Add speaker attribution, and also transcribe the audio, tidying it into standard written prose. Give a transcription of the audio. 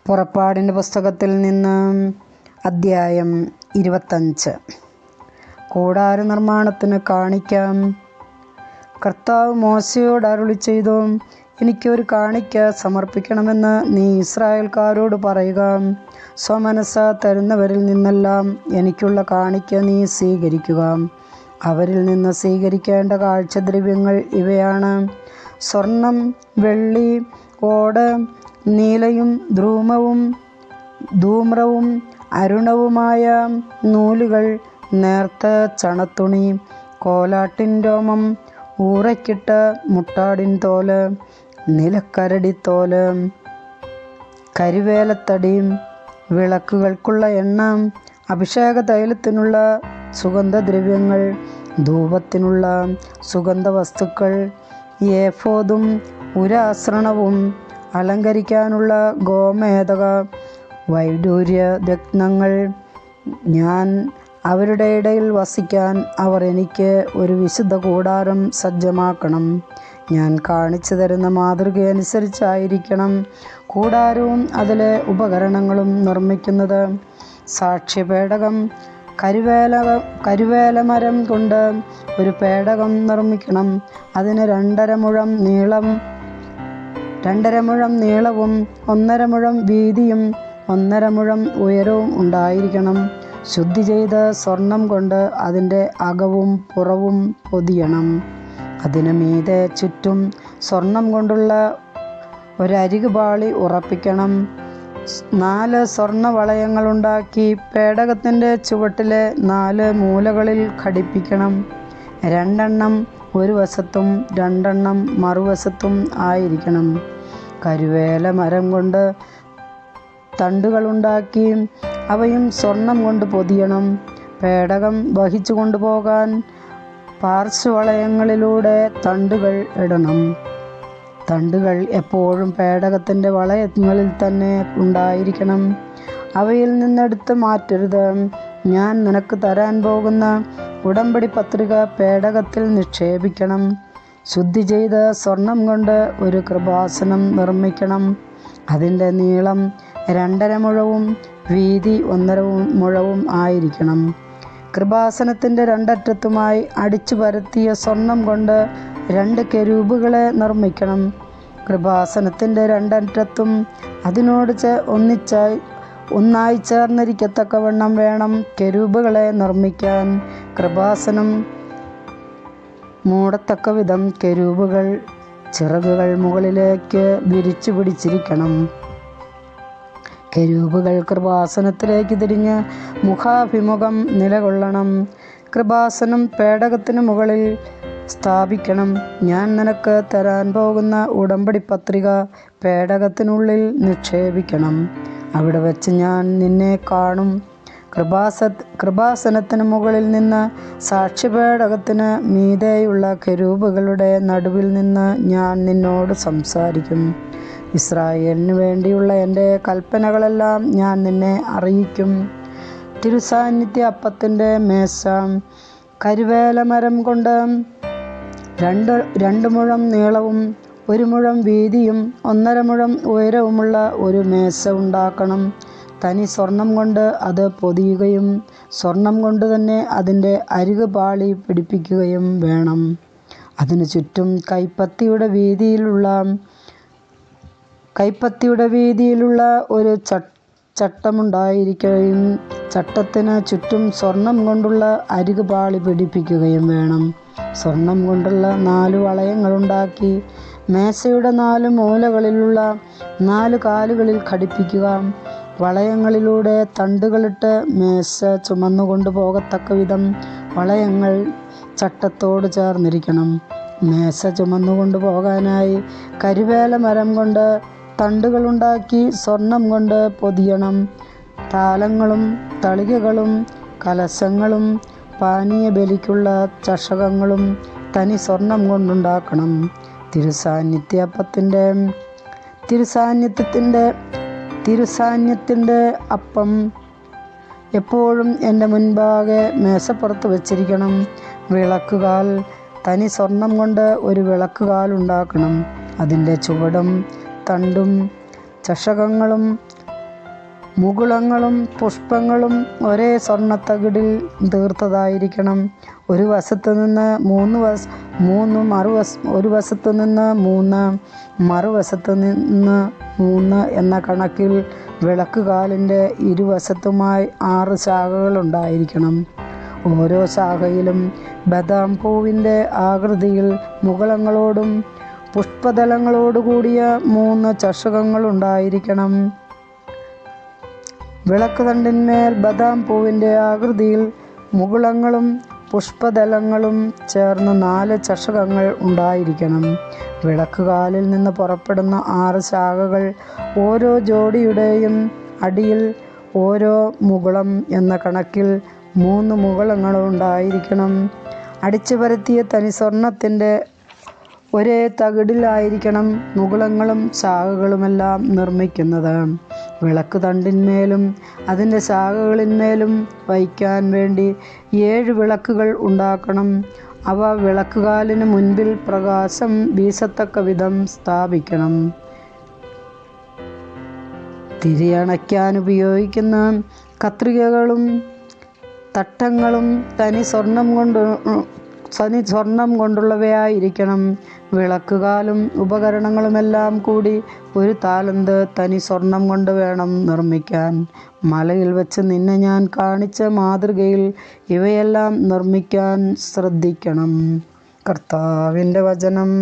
Speaker 1: പുറപ്പാടിൻ്റെ പുസ്തകത്തിൽ നിന്ന് അദ്ധ്യായം 25. കൂടാര നിർമ്മാണത്തിന് കാണിക്കാം. കർത്താവ് മോശയോട് അരുളിച്ചെയ്തു, എനിക്കൊരു കാണിക്ക സമർപ്പിക്കണമെന്ന് നീ ഇസ്രായേൽക്കാരോട് പറയുക. സ്വമനസ്സ തരുന്നവരിൽ നിന്നെല്ലാം എനിക്കുള്ള കാണിക്ക നീ സ്വീകരിക്കുക. അവരിൽ നിന്ന് സ്വീകരിക്കേണ്ട കാഴ്ചദ്രവ്യങ്ങൾ ഇവയാണ്: സ്വർണം, വെള്ളി, ഓട്, നീലയും ധൂമ്രവും അരുണവുമായ നൂലുകൾ, നേർത്ത ചണത്തുണി, കോലാട്ടിൻ രോമം, ഊറയ്ക്കിട്ട മുട്ടാടിൻ തോല്, നിലക്കരടിത്തോല്, കരിവേലത്തടി, വിളക്കുകൾക്കുള്ള എണ്ണ, അഭിഷേക തൈലത്തിനുള്ള സുഗന്ധദ്രവ്യങ്ങൾ, ധൂപത്തിനുള്ള സുഗന്ധവസ്തുക്കൾ, ഏഫോദും ഉരാസൃണവും, അലങ്കരിക്കാനുള്ള ഗോമേതക വൈഡൂര്യരത്നങ്ങൾ. ഞാൻ അവരുടെ ഇടയിൽ വസിക്കാൻ അവർ എനിക്ക് ഒരു വിശുദ്ധ കൂടാരം സജ്ജമാക്കണം. ഞാൻ കാണിച്ചു തരുന്ന മാതൃകയനുസരിച്ചായിരിക്കണം കൂടാരവും അതിലെ ഉപകരണങ്ങളും നിർമ്മിക്കുന്നത്. സാക്ഷ്യപേടകം, കരുവേലമരം കൊണ്ട് ഒരു പേടകം നിർമ്മിക്കണം. അതിന് 2.5 മുഴം നീളവും 1.5 മുഴം വീതിയും 1.5 മുഴം ഉയരവും ഉണ്ടായിരിക്കണം. ശുദ്ധി ചെയ്ത സ്വർണം കൊണ്ട് അതിൻ്റെ അകവും പുറവും പൊതിയണം. അതിന് മീതെ ചുറ്റും സ്വർണം കൊണ്ടുള്ള ഒരരികുപാളി ഉറപ്പിക്കണം. 4 സ്വർണ്ണ വളയങ്ങളുണ്ടാക്കി പേടകത്തിൻ്റെ ചുവട്ടിലെ 4 മൂലകളിൽ ഘടിപ്പിക്കണം. 2 ഒരു വശത്തും 2 മറുവശത്തും ആയിരിക്കണം. കരുവേല മരം കൊണ്ട് തണ്ടുകളുണ്ടാക്കി അവയും സ്വർണം കൊണ്ട് പൊതിയണം. പേടകം വഹിച്ചു കൊണ്ടുപോകാൻ പാർശ്വവളയങ്ങളിലൂടെ തണ്ടുകൾ ഇടണം. തണ്ടുകൾ എപ്പോഴും പേടകത്തിൻ്റെ വളയങ്ങളിൽ തന്നെ ഉണ്ടായിരിക്കണം. അവയിൽ നിന്നെടുത്ത് മാറ്റരുത്. ഞാൻ നിനക്ക് തരാൻ പോകുന്ന ഉടമ്പടി പത്രിക പേടകത്തിൽ നിക്ഷേപിക്കണം. ശുദ്ധി ചെയ്ത സ്വർണം കൊണ്ട് ഒരു കൃപാസനം നിർമ്മിക്കണം. അതിൻ്റെ നീളം 2.5 മുഴവും വീതി 1.5 മുഴവും ആയിരിക്കണം. കൃപാസനത്തിൻ്റെ 2 അറ്റത്തുമായി അടിച്ചു പരത്തിയ സ്വർണം കൊണ്ട് 2 കെരൂബുകളെ നിർമ്മിക്കണം. കൃപാസനത്തിൻ്റെ 2 അറ്റത്തും അതിനോട് ഒന്നായി ചേർന്നിരിക്കത്തക്കവണ്ണം വേണം കെരൂബുകളെ നിർമ്മിക്കാൻ. കൃപാസനം മൂടത്തക്ക വിധം കെരൂബുകൾ ചിറകുകൾ മുകളിലേക്ക് വിരിച്ചു പിടിച്ചിരിക്കണം. കെരൂബുകൾ കൃപാസനത്തിലേക്ക് തിരിഞ്ഞ് മുഖാഭിമുഖം നിലകൊള്ളണം. കൃപാസനം പേടകത്തിന് മുകളിൽ സ്ഥാപിക്കണം. ഞാൻ നിനക്ക് തരാൻ പോകുന്ന ഉടമ്പടി പത്രിക പേടകത്തിനുള്ളിൽ നിക്ഷേപിക്കണം. അവിടെ വച്ച് ഞാൻ നിന്നെ കാണും. കൃപാസനത്തിന് മുകളിൽ നിന്ന് സാക്ഷ്യപേടകത്തിന് മീതെയുള്ള കെരൂബുകളുടെ നടുവിൽ നിന്ന് ഞാൻ നിന്നോട് സംസാരിക്കും. ഇസ്രായേലിനു വേണ്ടിയുള്ള എൻ്റെ കൽപ്പനകളെല്ലാം ഞാൻ നിന്നെ അറിയിക്കും. തിരുസാന്നിധ്യ അപ്പത്തിൻ്റെ മേശ, കരുവേലമരം കൊണ്ട് 2 മുഴം നീളവും 1 മുഴം വീതിയും 1.5 മുഴം ഉയരവുമുള്ള ഒരു മേശ ഉണ്ടാക്കണം. തനി സ്വർണം കൊണ്ട് അത് പൊതിയുകയും സ്വർണം കൊണ്ട് തന്നെ അതിൻ്റെ അരികു പാളി പിടിപ്പിക്കുകയും വേണം. അതിനു ചുറ്റും കൈപ്പത്തിയുടെ വീതിയിലുള്ള ഒരു ചട്ടമുണ്ടായിരിക്കുകയും ചട്ടത്തിന് ചുറ്റും സ്വർണം കൊണ്ടുള്ള അരികു പാളി പിടിപ്പിക്കുകയും വേണം. സ്വർണം കൊണ്ടുള്ള 4 വളയങ്ങളുണ്ടാക്കി മേശയുടെ 4 മൂലകളിലുള്ള 4 കാലുകളിൽ ഘടിപ്പിക്കുക. വളയങ്ങളിലൂടെ തണ്ടുകളിട്ട് മേശ ചുമന്നുകൊണ്ടു പോകത്തക്ക വിധം വളയങ്ങൾ ചട്ടത്തോട് ചേർന്നിരിക്കണം. മേശ ചുമന്നുകൊണ്ടു പോകാനായി കരുവേല മരം കൊണ്ട് തണ്ടുകളുണ്ടാക്കി സ്വർണം കൊണ്ട് പൊതിയണം. താലങ്ങളും തളികകളും കലശങ്ങളും പാനീയ ബലിക്കുള്ള ചഷകങ്ങളും തനി സ്വർണം കൊണ്ടുണ്ടാക്കണം. തിരുസാന്നിധ്യത്തിൻ്റെ അപ്പം എപ്പോഴും എൻ്റെ മുൻപാകെ മേശപ്പുറത്ത് വച്ചിരിക്കണം. വിളക്കുകാൽ തനി സ്വർണം കൊണ്ട് ഒരു വിളക്കുകാൽ ഉണ്ടാക്കണം. അതിൻ്റെ ചുവടും തണ്ടും ചഷകങ്ങളും മുകുളങ്ങളും പുഷ്പങ്ങളും ഒരേ സ്വർണ്ണത്തകിടിൽ തീർത്തതായിരിക്കണം. ഒരു വശത്തു നിന്ന് ഒരു വശത്തു നിന്ന് 3, മറുവശത്തു നിന്ന് 3 എന്ന കണക്കിൽ വിളക്കുകാലിൻ്റെ ഇരുവശത്തുമായി 6 ശാഖകളുണ്ടായിരിക്കണം. ഓരോ ശാഖയിലും ബദാം പൂവിൻ്റെ ആകൃതിയിൽ മുകുളങ്ങളോടും പുഷ്പദളങ്ങളോടുകൂടിയ 3 ചഷകങ്ങളുണ്ടായിരിക്കണം. വിളക്കുതണ്ടിന്മേൽ ബദാം പൂവിൻ്റെ ആകൃതിയിൽ മുകുളങ്ങളും പുഷ്പദളങ്ങളും ചേർന്ന് 4 ചഷകങ്ങൾ ഉണ്ടായിരിക്കണം. വിളക്കുകാലിൽ നിന്ന് പുറപ്പെടുന്ന 6 ശാഖകൾ ഓരോ ജോഡിയുടെയും അടിയിൽ ഓരോ മുകുളം എന്ന കണക്കിൽ 3 മുകുളങ്ങളുണ്ടായിരിക്കണം. അടിച്ചു പരത്തിയ തനി സ്വർണത്തിൻ്റെ ഒരേ തകിടിലായിരിക്കണം മുകുളങ്ങളും ശാഖകളുമെല്ലാം നിർമ്മിക്കുന്നത്. വിളക്കുതണ്ടിന്മേലും അതിൻ്റെ ശാഖകളിന്മേലും വയ്ക്കാൻ വേണ്ടി 7 വിളക്കുകൾ ഉണ്ടാക്കണം. അവ വിളക്കുകാലിന് മുൻപിൽ പ്രകാശം വീശത്തക്ക വിധം സ്ഥാപിക്കണം. തിരിയണയ്ക്കാൻ ഉപയോഗിക്കുന്ന കത്രികകളും തട്ടങ്ങളും തനി സ്വർണം കൊണ്ടുള്ളവയായിരിക്കണം. വിളക്കുകാലും ഉപകരണങ്ങളുമെല്ലാം കൂടി 1 താലന്ത് തനി സ്വർണം കൊണ്ട് വേണം നിർമ്മിക്കാൻ. മലയിൽ വച്ച് നിന്നെ ഞാൻ കാണിച്ച മാതൃകയിൽ ഇവയെല്ലാം നിർമ്മിക്കാൻ ശ്രദ്ധിക്കണം. കർത്താവിൻ്റെ വചനം.